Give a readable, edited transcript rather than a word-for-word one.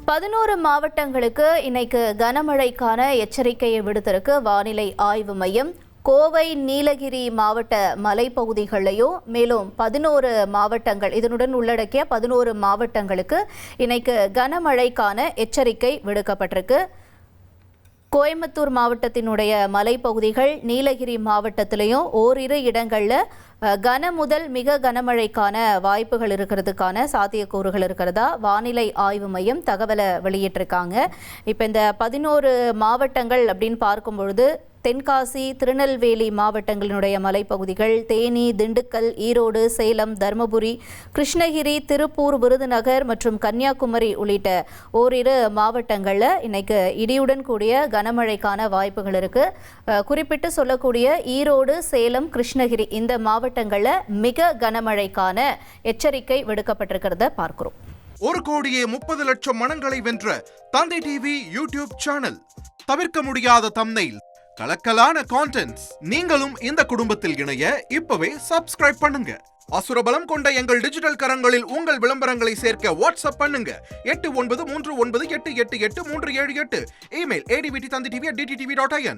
11 மாவட்டங்களுக்கு இன்னைக்கு கனமழைக்கான எச்சரிக்கையை விடுத்திருக்கு வானிலை ஆய்வு மையம். கோவை, நீலகிரி மாவட்ட மலைப்பகுதிகளையும் மேலும் 11 மாவட்டங்கள் இதனுடன் உள்ளடக்கிய 11 மாவட்டங்களுக்கு இன்னைக்கு கனமழைக்கான எச்சரிக்கை விடுக்கப்பட்டிருக்கு. கோயம்புத்தூர் மாவட்டத்தினுடைய மலைப்பகுதிகள், நீலகிரி மாவட்டத்திலையும் ஓரிரு இடங்களில் கன முதல் மிக கனமழைக்கான வாய்ப்புகள் இருக்கிறதுக்கான சாத்தியக்கூறுகள் இருக்கிறதா வானிலை ஆய்வு மையம் தகவலை வெளியிட்டிருக்காங்க. இப்போ இந்த 11 மாவட்டங்கள் அப்படின்னு பார்க்கும் பொழுது தென்காசி, திருநெல்வேலி மாவட்டங்களினுடைய மலைப்பகுதிகள், தேனி, திண்டுக்கல், ஈரோடு, சேலம், தருமபுரி, கிருஷ்ணகிரி, திருப்பூர், விருதுநகர் மற்றும் கன்னியாகுமரி உள்ளிட்ட ஓரிரு மாவட்டங்களில் இன்னைக்கு இடியுடன் கூடிய கனமழைக்கான வாய்ப்புகள் இருக்கு. குறிப்பிட்டு சொல்லக்கூடிய ஈரோடு, சேலம், கிருஷ்ணகிரி இந்த மாவட்டங்களில் மிக கனமழைக்கான எச்சரிக்கை விடுக்கப்பட்டிருக்கிறத பார்க்கிறோம். 1,30,00,000 மனங்களை வென்ற தந்தை டிவி யூடியூப் சேனல். தவிர்க்க முடியாத தம்ப்நெயில், கலக்கலான கான்டென்ட்ஸ். நீங்களும் இந்த குடும்பத்தில் இணைய இப்பவே சப்ஸ்கிரைப் பண்ணுங்க. அசுரபலம் கொண்ட எங்கள் டிஜிட்டல் கரங்களில் உங்கள் விளம்பரங்களை சேர்க்க வாட்ஸ்அப் பண்ணுங்க. 8939888838. Email advttv@dttv.in.